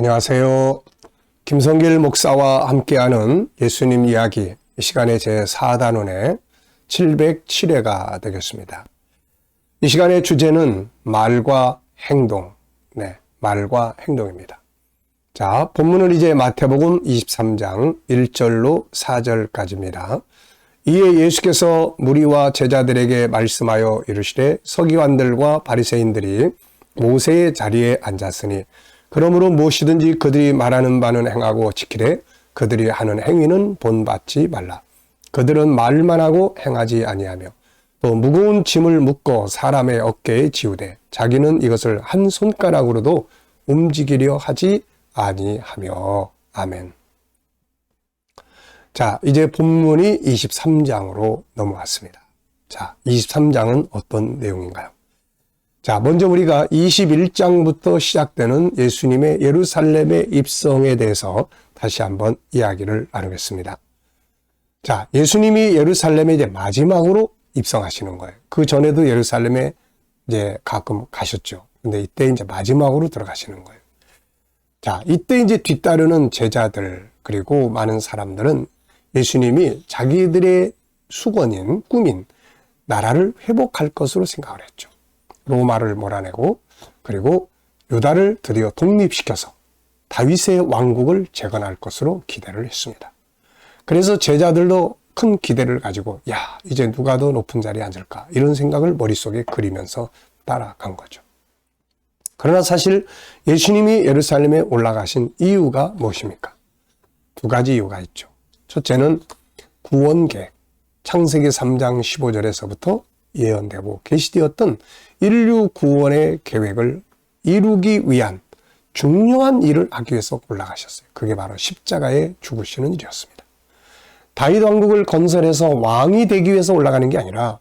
안녕하세요. 김성길 목사와 함께하는 예수님 이야기, 이 시간에 제4단원의 707회가 되겠습니다. 이 시간의 주제는 말과 행동, 말과 행동입니다. 자, 본문은 이제 마태복음 23장 1절로 4절까지입니다. 이에 예수께서 무리와 제자들에게 말씀하여 이르시되 서기관들과 바리새인들이 모세의 자리에 앉았으니 그러므로 무엇이든지 그들이 말하는 바는 행하고 지키되 그들이 하는 행위는 본받지 말라. 그들은 말만 하고 행하지 아니하며 또 무거운 짐을 묶고 사람의 어깨에 지우되 자기는 이것을 한 손가락으로도 움직이려 하지 아니하며. 아멘. 자, 이제 본문이 23장으로 넘어왔습니다. 자, 23장은 어떤 내용인가요? 자, 먼저 우리가 21장부터 시작되는 예수님의 예루살렘의 입성에 대해서 다시 한번 이야기를 나누겠습니다. 자, 예수님이 예루살렘에 이제 마지막으로 입성하시는 거예요. 그 전에도 예루살렘에 이제 가끔 가셨죠. 근데 이때 이제 마지막으로 들어가시는 거예요. 자, 이때 이제 뒤따르는 제자들, 그리고 많은 사람들은 예수님이 자기들의 수건인, 꿈인 나라를 회복할 것으로 생각을 했죠. 로마를 몰아내고 그리고 유다를 드디어 독립시켜서 다윗의 왕국을 재건할 것으로 기대를 했습니다. 그래서 제자들도 큰 기대를 가지고 이제 누가 더 높은 자리에 앉을까 이런 생각을 머릿속에 그리면서 따라간 거죠. 그러나 사실 예수님이 예루살렘에 올라가신 이유가 무엇입니까? 두 가지 이유가 있죠. 첫째는 구원 계획, 창세기 3장 15절에서부터 예언되고 계시되었던 인류 구원의 계획을 이루기 위한 중요한 일을 하기 위해서 올라가셨어요. 그게 바로 십자가에 죽으시는 일이었습니다. 다윗 왕국을 건설해서 왕이 되기 위해서 올라가는 게 아니라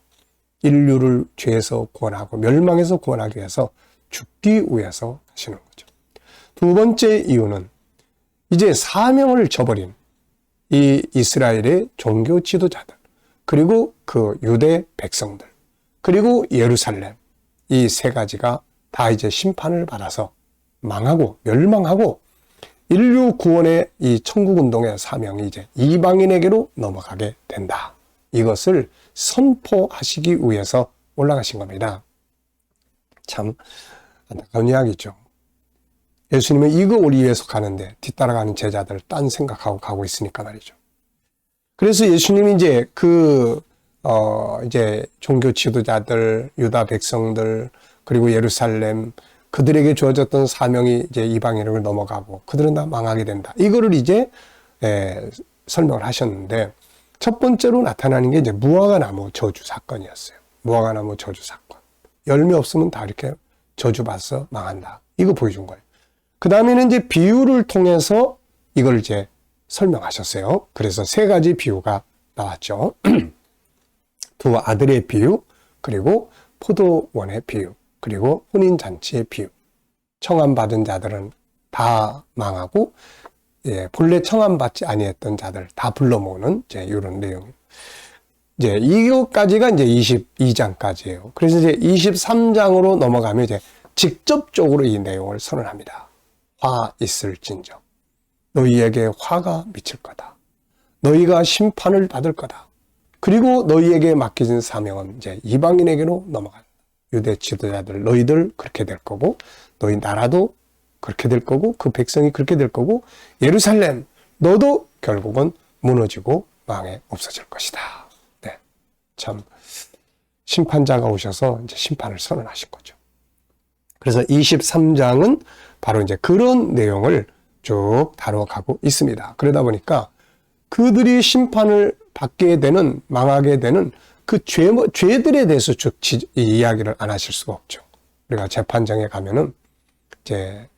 인류를 죄에서 구원하고 멸망에서 구원하기 위해서 죽기 위해서 하시는 거죠. 두 번째 이유는 이제 사명을 저버린 이 이스라엘의 종교 지도자들, 그리고 그 유대 백성들, 그리고 예루살렘, 이 세 가지가 다 이제 심판을 받아서 망하고 멸망하고 인류 구원의 이 천국운동의 사명이 이제 이방인에게로 넘어가게 된다. 이것을 선포하시기 위해서 올라가신 겁니다. 참 안타까운 이야기죠. 예수님은 이거 위해서 가는데 뒤따라가는 제자들 딴 생각하고 가고 있으니까 말이죠. 그래서 예수님이 이제 이제 종교 지도자들, 유다 백성들, 그리고 예루살렘, 그들에게 주어졌던 사명이 이제 이방인으로 넘어가고 그들은 다 망하게 된다. 이거를 이제 설명을 하셨는데, 첫 번째로 나타나는 게 이제 무화과나무 저주 사건이었어요. 무화과나무 저주 사건. 열매 없으면 다 이렇게 저주받아서 망한다. 이거 보여준 거예요. 그 다음에는 이제 비유를 통해서 이걸 이제 설명하셨어요. 그래서 세 가지 비유가 나왔죠. 두 아들의 비유, 그리고 포도원의 비유, 그리고 혼인잔치의 비유. 청함받은 자들은 다 망하고, 본래 청함받지 아니했던 자들 다 불러 모으는 이제 이런 내용. 이제 이거까지가 이제 22장까지예요. 그래서 이제 23장으로 넘어가면 이제 직접적으로 이 내용을 선언합니다. 화 있을진저. 너희에게 화가 미칠 거다. 너희가 심판을 받을 거다. 그리고 너희에게 맡겨진 사명은 이제 이방인에게로 넘어간다. 유대 지도자들, 너희들 그렇게 될 거고, 너희 나라도 그렇게 될 거고, 그 백성이 그렇게 될 거고, 예루살렘, 너도 결국은 무너지고 망해 없어질 것이다. 네, 참 심판자가 오셔서 이제 심판을 선언하신 거죠. 그래서 23장은 바로 이제 그런 내용을 쭉 다뤄가고 있습니다. 그러다 보니까 그들이 심판을 받게 되는, 망하게 되는 그 죄들에 대해서 쭉 이야기를 안 하실 수가 없죠. 우리가 재판장에 가면은 이제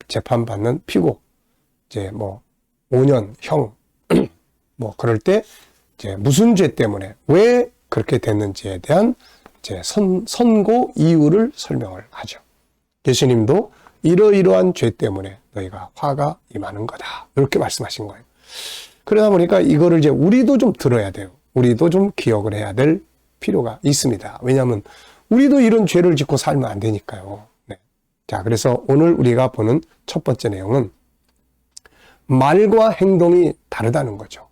재판받는 피고, 이제 5년 형, 그럴 때 이제 무슨 죄 때문에 왜 그렇게 됐는지에 대한 이제 선고 이유를 설명을 하죠. 예수님도 이러이러한 죄 때문에 너희가 화가 임하는 거다. 이렇게 말씀하신 거예요. 그러다 보니까 이거를 이제 우리도 좀 들어야 돼요. 우리도 좀 기억을 해야 될 필요가 있습니다. 왜냐하면 우리도 이런 죄를 짓고 살면 안 되니까요. 네. 자, 그래서 오늘 우리가 보는 첫 번째 내용은 말과 행동이 다르다는 거죠.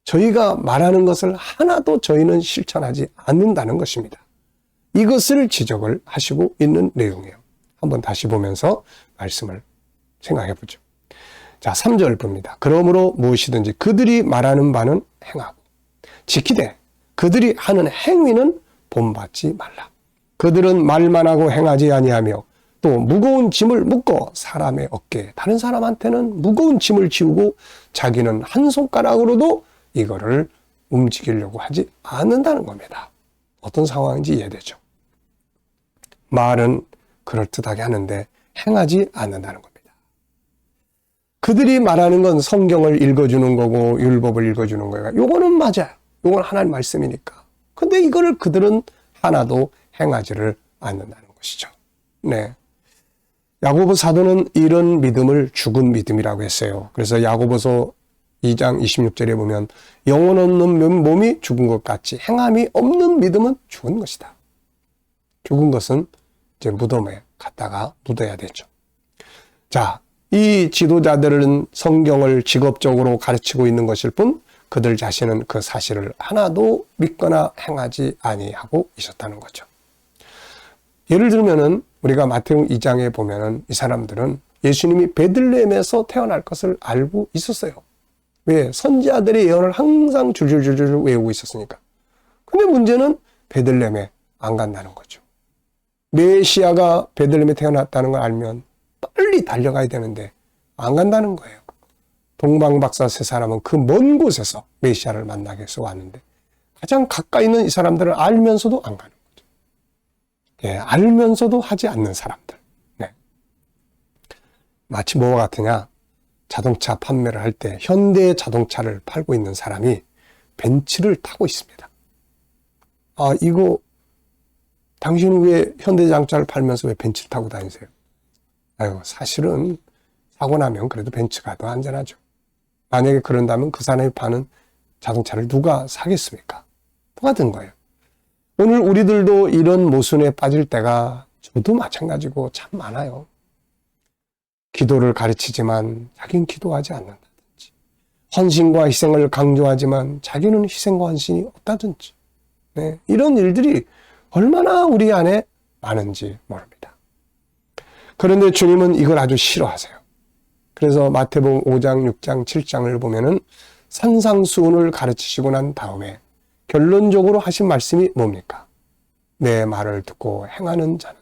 저희가 말하는 것을 하나도 저희는 실천하지 않는다는 것입니다. 이것을 지적을 하시고 있는 내용이에요. 한번 다시 보면서 말씀을 생각해 보죠. 자, 3절 봅니다. 그러므로 무엇이든지 그들이 말하는 바는 행하고 지키되 그들이 하는 행위는 본받지 말라. 그들은 말만 하고 행하지 아니하며 또 무거운 짐을 묶어 사람의 어깨에, 다른 사람한테는 무거운 짐을 지우고 자기는 한 손가락으로도 이거를 움직이려고 하지 않는다는 겁니다. 어떤 상황인지 이해되죠? 말은 그럴듯하게 하는데 행하지 않는다는 겁니다. 그들이 말하는 건 성경을 읽어주는 거고 율법을 읽어주는 거예요. 요거는 맞아요. 요건 하나님 말씀이니까. 근데 이거를 그들은 하나도 행하지를 않는다는 것이죠. 네. 야고보 사도는 이런 믿음을 죽은 믿음이라고 했어요. 그래서 야고보서 2장 26절에 보면 영혼 없는 몸이 죽은 것 같이 행함이 없는 믿음은 죽은 것이다. 죽은 것은 이제 무덤에 갔다가 묻어야 되죠. 자, 이 지도자들은 성경을 직업적으로 가르치고 있는 것일 뿐 그들 자신은 그 사실을 하나도 믿거나 행하지 아니하고 있었다는 거죠. 예를 들면은 우리가 마태복음 2장에 보면은 이 사람들은 예수님이 베들레헴에서 태어날 것을 알고 있었어요. 왜? 선지자들의 예언을 항상 줄줄줄줄 외우고 있었으니까. 근데 문제는 베들레헴에 안 간다는 거죠. 메시아가 베들레헴에 태어났다는 걸 알면 빨리 달려가야 되는데 안 간다는 거예요. 동방박사 세 사람은 그 먼 곳에서 메시아를 만나기 위해서 왔는데 가장 가까이 있는 이 사람들을 알면서도 안 가는 거죠. 예, 알면서도 하지 않는 사람들. 네. 마치 뭐와 같으냐? 자동차 판매를 할 때 현대 자동차를 팔고 있는 사람이 벤츠를 타고 있습니다. 아, 이거 당신은 왜 현대 자동차를 팔면서 왜 벤츠를 타고 다니세요? 아유, 사실은 사고 나면 그래도 벤츠가 더 안전하죠. 만약에 그런다면 그 사람이 파는 자동차를 누가 사겠습니까? 똑같은 거예요. 오늘 우리들도 이런 모순에 빠질 때가 저도 마찬가지고 참 많아요. 기도를 가르치지만 자기는 기도하지 않는다든지, 헌신과 희생을 강조하지만 자기는 희생과 헌신이 없다든지, 네, 이런 일들이 얼마나 우리 안에 많은지 모릅니다. 그런데 주님은 이걸 아주 싫어하세요. 그래서 마태복음 5장, 6장, 7장을 보면은 산상수훈을 가르치시고 난 다음에 결론적으로 하신 말씀이 뭡니까? 내 말을 듣고 행하는 자는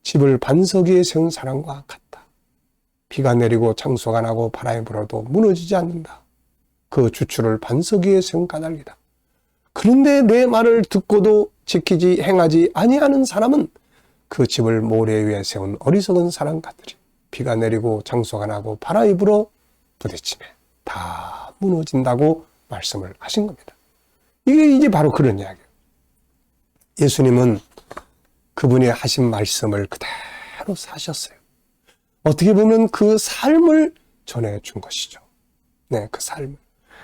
집을 반석 위에 세운 사람과 같다. 비가 내리고 창수가 나고 바람이 불어도 무너지지 않는다. 그 주추를 반석 위에 세운 까닭이다. 그런데 내 말을 듣고도 지키지 행하지 아니하는 사람은 그 집을 모래 위에 세운 어리석은 사람 같으리. 비가 내리고 창수가 나고 바람이 불어 부딪히매 다 무너진다고 말씀을 하신 겁니다. 이게 이제 바로 그런 이야기예요. 예수님은 그분이 하신 말씀을 그대로 사셨어요. 어떻게 보면 그 삶을 전해준 것이죠. 네, 그 삶을.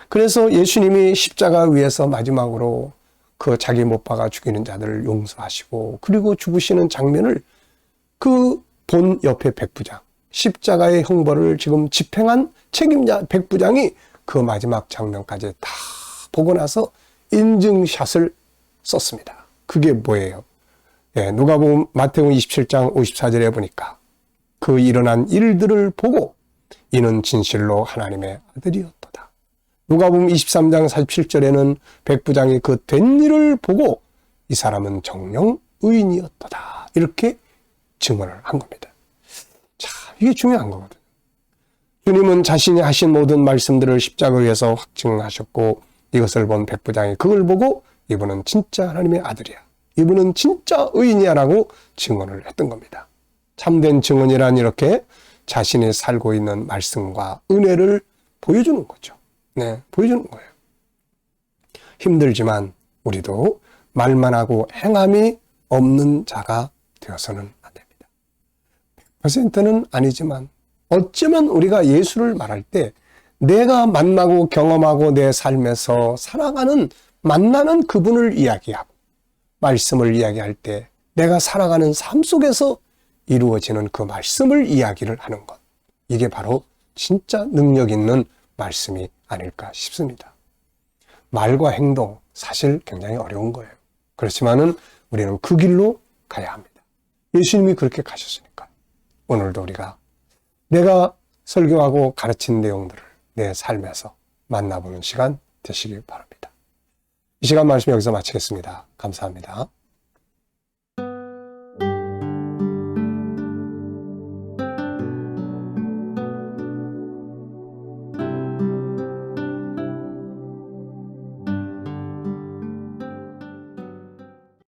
그래서 예수님이 십자가 위에서 마지막으로 그 자기 못 박아 죽이는 자들을 용서하시고 그리고 죽으시는 장면을 그 본 옆에 백부장, 십자가의 형벌을 지금 집행한 책임자 백부장이 그 마지막 장면까지 다 보고 나서 인증샷을 썼습니다. 그게 뭐예요? 예, 누가복음 마태복음 27장 54절에 보니까 그 일어난 일들을 보고 이는 진실로 하나님의 아들이었도다. 누가복음 23장 47절에는 백부장이 그 된 일을 보고 이 사람은 정령 의인이었도다. 이렇게 증언을 한 겁니다. 자, 이게 중요한 거거든요. 주님은 자신이 하신 모든 말씀들을 십자가 위에서 확증하셨고 이것을 본 백부장이 그걸 보고 이분은 진짜 하나님의 아들이야. 이분은 진짜 의인이야 라고 증언을 했던 겁니다. 참된 증언이란 이렇게 자신이 살고 있는 말씀과 은혜를 보여주는 거죠. 네, 보여주는 거예요. 힘들지만 우리도 말만 하고 행함이 없는 자가 되어서는 안 됩니다. 100%는 아니지만 어쩌면 우리가 예수를 말할 때 내가 만나고 경험하고 내 삶에서 살아가는 만나는 그분을 이야기하고 말씀을 이야기할 때 내가 살아가는 삶 속에서 이루어지는 그 말씀을 이야기를 하는 것. 이게 바로 진짜 능력 있는 말씀이 아닐까 싶습니다. 말과 행동 사실 굉장히 어려운 거예요. 그렇지만은 우리는 그 길로 가야 합니다. 예수님이 그렇게 가셨으니까 오늘도 우리가 내가 설교하고 가르친 내용들을 내 삶에서 만나보는 시간 되시길 바랍니다. 이 시간 말씀 여기서 마치겠습니다. 감사합니다.